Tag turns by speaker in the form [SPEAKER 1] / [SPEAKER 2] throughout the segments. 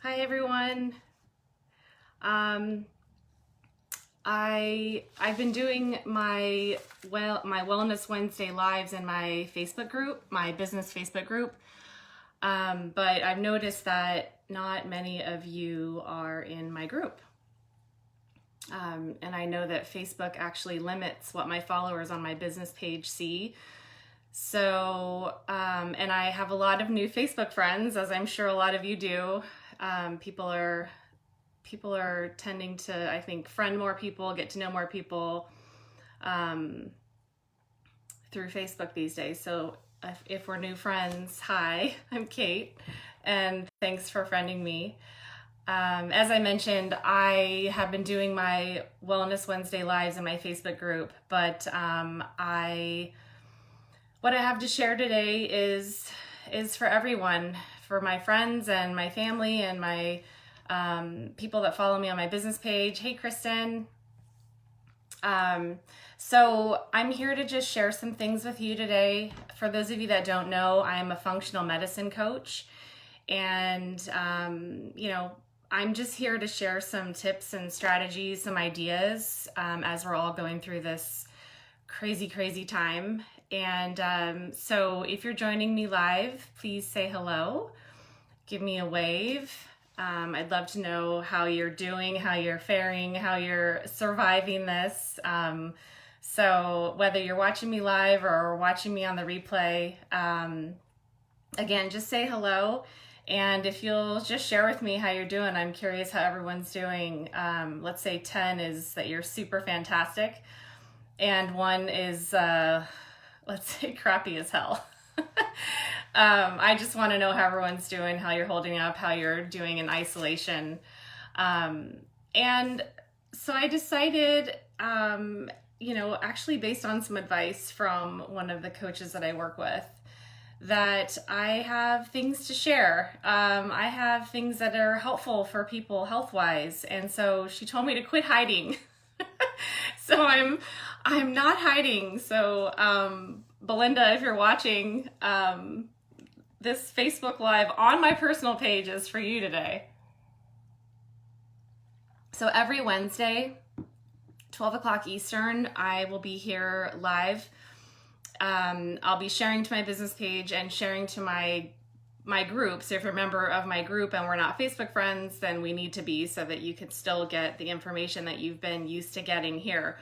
[SPEAKER 1] Hi everyone. Um, I've been doing my Wellness Wednesday lives in my Facebook group, my business Facebook group. But I've noticed that not many of you are in my group. And I know that Facebook actually limits what my followers on my business page see. And I have a lot of new Facebook friends, as I'm sure a lot of you do. People are tending to, I think, friend more people, get to know more people um, through Facebook these days. So if we're new friends, hi, I'm Kate, and thanks for friending me. As I mentioned, I have been doing my Wellness Wednesday lives in my Facebook group, but what I have to share today is for everyone, for my friends and my family and my people that follow me on my business page. Hey, Kristen. So I'm here to just share some things with you today. For those of you that don't know, I'm a functional medicine coach, and I'm just here to share some tips and strategies, some ideas as we're all going through this crazy time. And so if you're joining me live, please say hello, give me a wave. I'd love to know how you're doing, how you're faring, how you're surviving this. So whether you're watching me live or watching me on the replay, again, just say hello. And if you'll just share with me how you're doing, I'm curious how everyone's doing. Let's say 10 is that you're super fantastic, and 1 is, let's say, crappy as hell. I just want to know how everyone's doing, how you're holding up, how you're doing in isolation. And so I decided, actually based on some advice from one of the coaches that I work with, that I have things to share. I have things that are helpful for people health-wise. And so she told me to quit hiding. So I'm not hiding. So Belinda, if you're watching, this Facebook Live on my personal page is for you today. So every Wednesday, 12 o'clock Eastern, I will be here live. I'll be sharing to my business page and sharing to my group. So if you're a member of my group and we're not Facebook friends, then we need to be, so that you can still get the information that you've been used to getting here.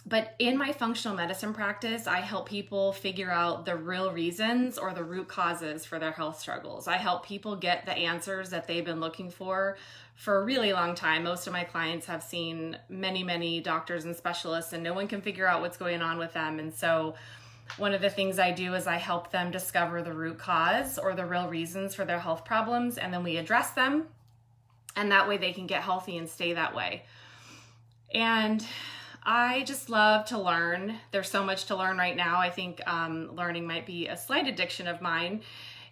[SPEAKER 1] But in my functional medicine practice, I help people figure out the real reasons or the root causes for their health struggles. I help people get the answers that they've been looking for a really long time. Most of my clients have seen many doctors and specialists, and no one can figure out what's going on with them. And so one of the things I do is I help them discover the root cause or the real reasons for their health problems, and then we address them, and that way they can get healthy and stay that way. And I just love to learn. There's so much to learn right now. I think learning might be a slight addiction of mine.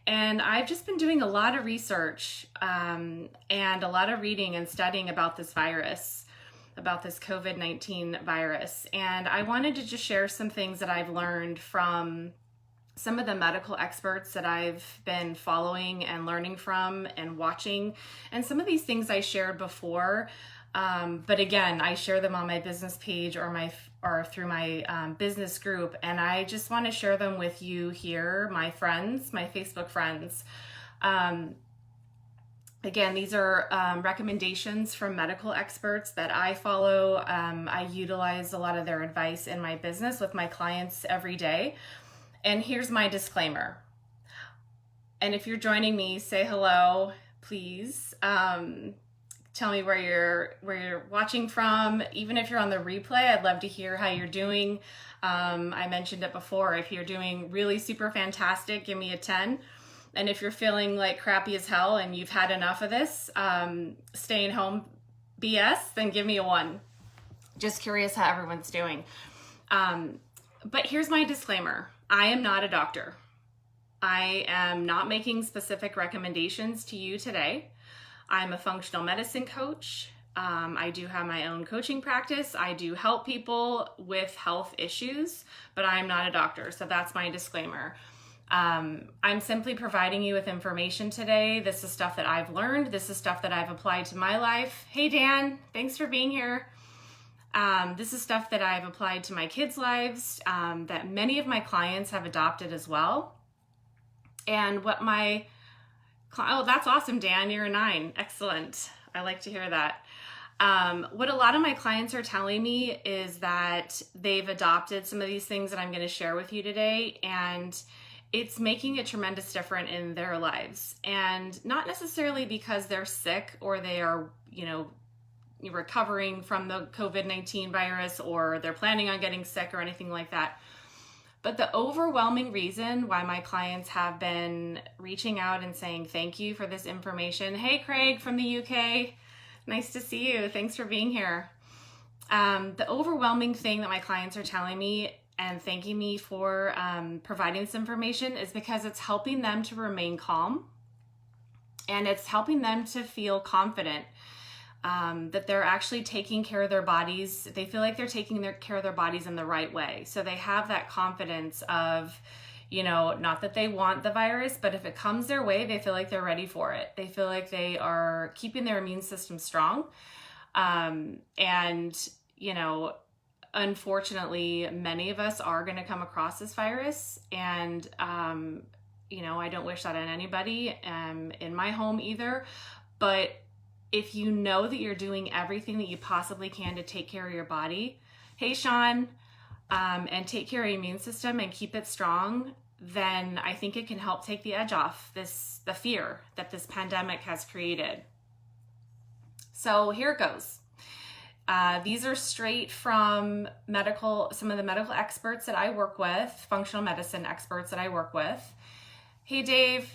[SPEAKER 1] And I've just been doing a lot of research and a lot of reading and studying about this virus, about this COVID-19 virus. And I wanted to just share some things that I've learned from some of the medical experts that I've been following and learning from and watching. And some of these things I shared before. But again, I share them on my business page or through my business group, and I just want to share them with you here, my friends, my Facebook friends. Again, these are recommendations from medical experts that I follow. I utilize a lot of their advice in my business with my clients every day. And here's my disclaimer. And if you're joining me, say hello, please. Tell me where you're watching from. Even if you're on the replay, I'd love to hear how you're doing. I mentioned it before. If you're doing really super fantastic, give me a 10. And if you're feeling like crappy as hell and you've had enough of this staying home BS, then give me a 1. Just curious how everyone's doing. But here's my disclaimer. I am not a doctor. I am not making specific recommendations to you today. I'm a functional medicine coach. I do have my own coaching practice. I do help people with health issues, but I'm not a doctor. So that's my disclaimer. I'm simply providing you with information today. This is stuff that I've learned. This is stuff that I've applied to my life. Hey, Dan, thanks for being here. This is stuff that I've applied to my kids' lives, that many of my clients have adopted as well. And what oh, that's awesome, Dan, you're a 9. Excellent. I like to hear that. What a lot of my clients are telling me is that they've adopted some of these things that I'm going to share with you today, and it's making a tremendous difference in their lives. And not necessarily because they're sick or they are, recovering from the COVID-19 virus, or they're planning on getting sick or anything like that. But the overwhelming reason why my clients have been reaching out and saying thank you for this information. Hey, Craig from the UK. Nice to see you. Thanks for being here. The overwhelming thing that my clients are telling me and thanking me for providing this information is because it's helping them to remain calm, and it's helping them to feel confident that they're actually taking care of their bodies. They feel like they're taking care of their bodies in the right way. So they have that confidence of, not that they want the virus, but if it comes their way, they feel like they're ready for it. They feel like they are keeping their immune system strong. Unfortunately, many of us are going to come across this virus, and, I don't wish that on anybody, in my home either. But if you know that you're doing everything that you possibly can to take care of your body, hey, Sean, and take care of your immune system and keep it strong, then I think it can help take the edge off the fear that this pandemic has created. So here it goes. These are straight from some of the medical experts that I work with, functional medicine experts that I work with. Hey, Dave.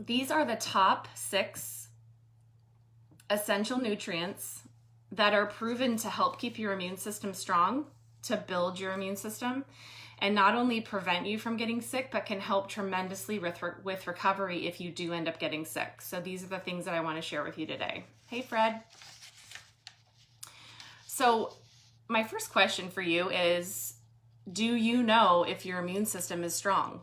[SPEAKER 1] These are the top 6 essential nutrients that are proven to help keep your immune system strong, to build your immune system, and not only prevent you from getting sick, but can help tremendously with recovery if you do end up getting sick. So these are the things that I want to share with you today. Hey, Fred. So my first question for you is, do you know if your immune system is strong?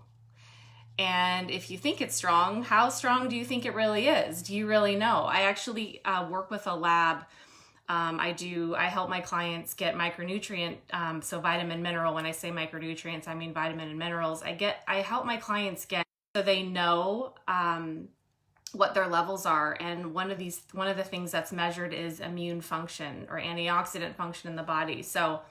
[SPEAKER 1] And if you think it's strong, how strong do you think it really is? Do you really know? I actually work with a lab. I help my clients get micronutrient, so vitamin, mineral. When I say micronutrients, I mean vitamin and minerals. I help my clients get so they know what their levels are. And one of the things that's measured is immune function or antioxidant function in the body. So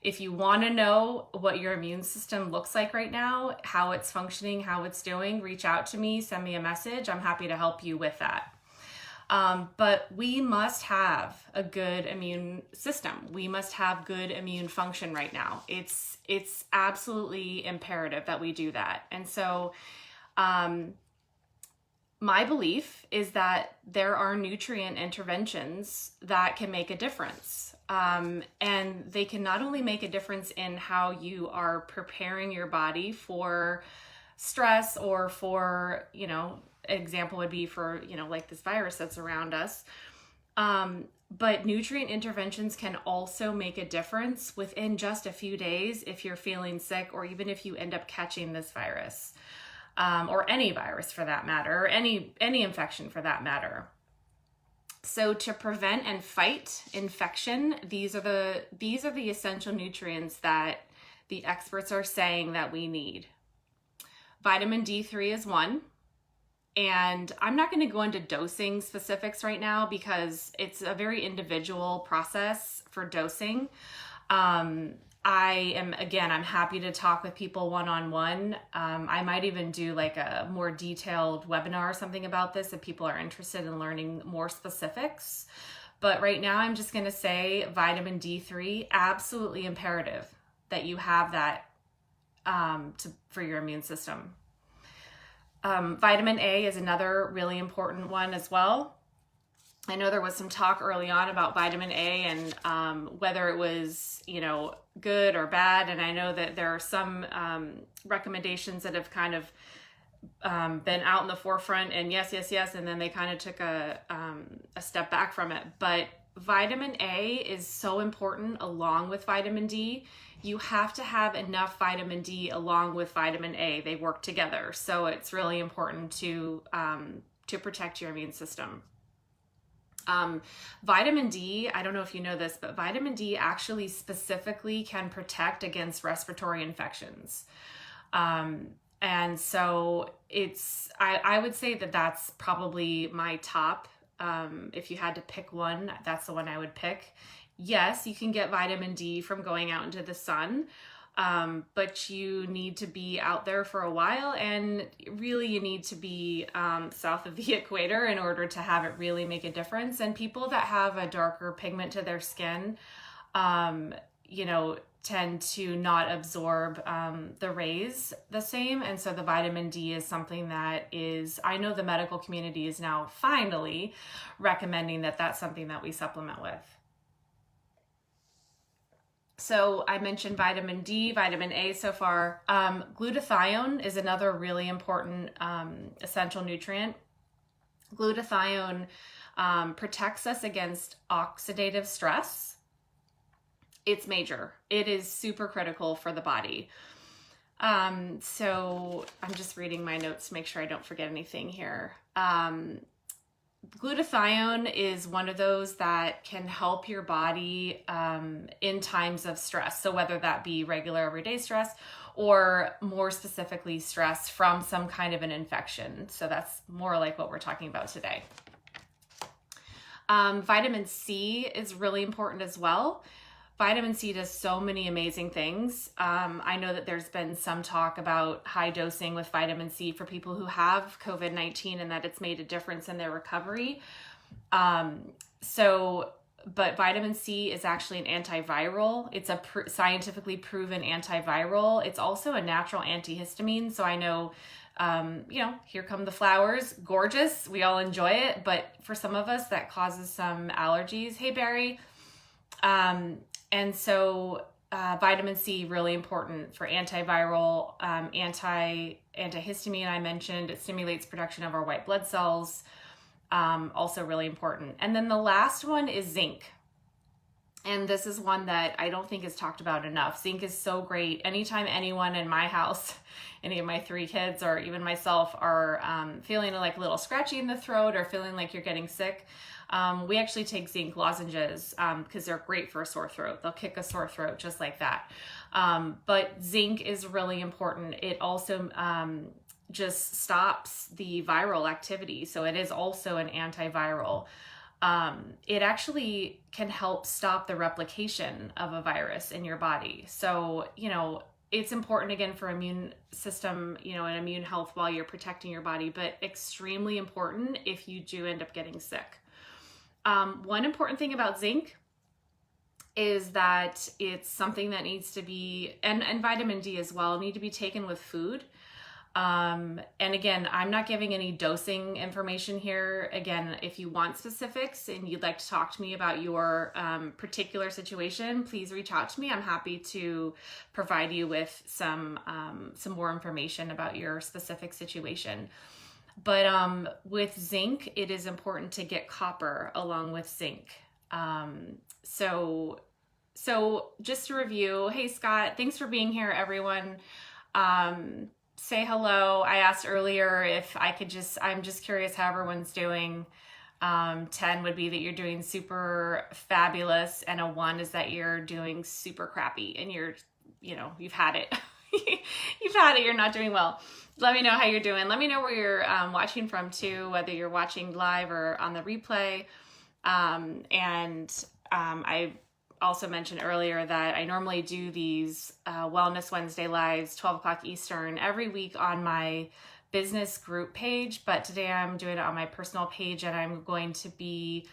[SPEAKER 1] if you want to know what your immune system looks like right now, how it's functioning, how it's doing, reach out to me, send me a message. I'm happy to help you with that. But we must have a good immune system. We must have good immune function right now. It's absolutely imperative that we do that. And so, my belief is that there are nutrient interventions that can make a difference. And they can not only make a difference in how you are preparing your body for stress or for, example would be for, like this virus that's around us. But nutrient interventions can also make a difference within just a few days if you're feeling sick, or even if you end up catching this virus, or any virus for that matter, or any infection for that matter. So to prevent and fight infection, these are the essential nutrients that the experts are saying that we need. Vitamin D3 is one. And I'm not going to go into dosing specifics right now because it's a very individual process for dosing. I'm happy to talk with people one-on-one. I might even do like a more detailed webinar or something about this if people are interested in learning more specifics. But right now I'm just going to say vitamin D3, absolutely imperative that you have that for your immune system. Vitamin A is another really important one as well. I know there was some talk early on about vitamin A and whether it was, good or bad. And I know that there are some recommendations that have kind of been out in the forefront and yes. And then they kind of took a step back from it. But vitamin A is so important along with vitamin D. You have to have enough vitamin D along with vitamin A. They work together. So it's really important to protect your immune system. Vitamin D, I don't know if you know this, but vitamin D actually specifically can protect against respiratory infections. And so I would say that that's probably my top. If you had to pick one, that's the one I would pick. Yes, you can get vitamin D from going out into the sun, but you need to be out there for a while, and really you need to be south of the equator in order to have it really make a difference. And people that have a darker pigment to their skin, tend to not absorb the rays the same. And so the vitamin D is something that I know the medical community is now finally recommending that that's something that we supplement with. So I mentioned vitamin D, vitamin A so far. Glutathione is another really important essential nutrient. Glutathione protects us against oxidative stress. It's major. It is super critical for the body. So I'm just reading my notes to make sure I don't forget anything here. Glutathione is one of those that can help your body in times of stress. So whether that be regular everyday stress or more specifically stress from some kind of an infection. So that's more like what we're talking about today. Vitamin C is really important as well. Vitamin C does so many amazing things. I know that there's been some talk about high dosing with vitamin C for people who have COVID-19 and that it's made a difference in their recovery. But vitamin C is actually an antiviral. It's a scientifically proven antiviral. It's also a natural antihistamine. So I know, here come the flowers, gorgeous. We all enjoy it. But for some of us, that causes some allergies. Hey, Barry. And so vitamin C, really important for antiviral, antihistamine I mentioned. It stimulates production of our white blood cells, also really important. And then the last one is zinc. And this is one that I don't think is talked about enough. Zinc is so great. Anytime anyone in my house, any of my 3 kids or even myself are feeling like a little scratchy in the throat or feeling like you're getting sick, we actually take zinc lozenges because they're great for a sore throat. They'll kick a sore throat just like that. But zinc is really important. It also just stops the viral activity. So it is also an antiviral. It actually can help stop the replication of a virus in your body. So, it's important again for immune system, and immune health while you're protecting your body, but extremely important if you do end up getting sick. One important thing about zinc is that it's something that needs to be, and vitamin D as well, need to be taken with food. And again, I'm not giving any dosing information here. Again, if you want specifics and you'd like to talk to me about your particular situation, please reach out to me. I'm happy to provide you with some more information about your specific situation. But with zinc, it is important to get copper along with zinc. So just to review, hey Scott, thanks for being here, everyone. Say hello. I asked earlier if I could I'm just curious how everyone's doing. 10 would be that you're doing super fabulous, and a 1 is that you're doing super crappy and you've had it. You've had it, you're not doing well. Let me know how you're doing. Let me know where you're watching from too, whether you're watching live or on the replay. I also mentioned earlier that I normally do these Wellness Wednesday lives, 12 o'clock Eastern, every week on my business group page, but today I'm doing it on my personal page, and I'm going to be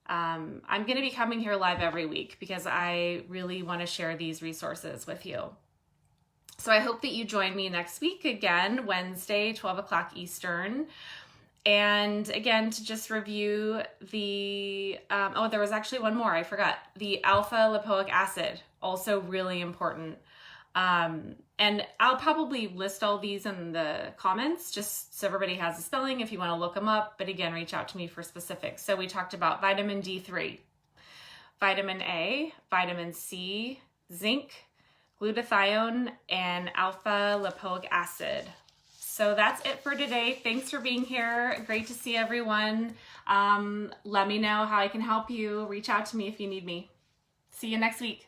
[SPEAKER 1] coming here live every week because I really want to share these resources with you. So I hope that you join me next week again, Wednesday, 12 o'clock Eastern. And again, to just review there was actually one more, I forgot. The alpha lipoic acid, also really important. And I'll probably list all these in the comments just so everybody has the spelling if you want to look them up. But again, reach out to me for specifics. So we talked about vitamin D3. vitamin A, vitamin C, zinc, glutathione, and alpha lipoic acid. So that's it for today. Thanks for being here. Great to see everyone. Let me know how I can help you. Reach out to me if you need me. See you next week.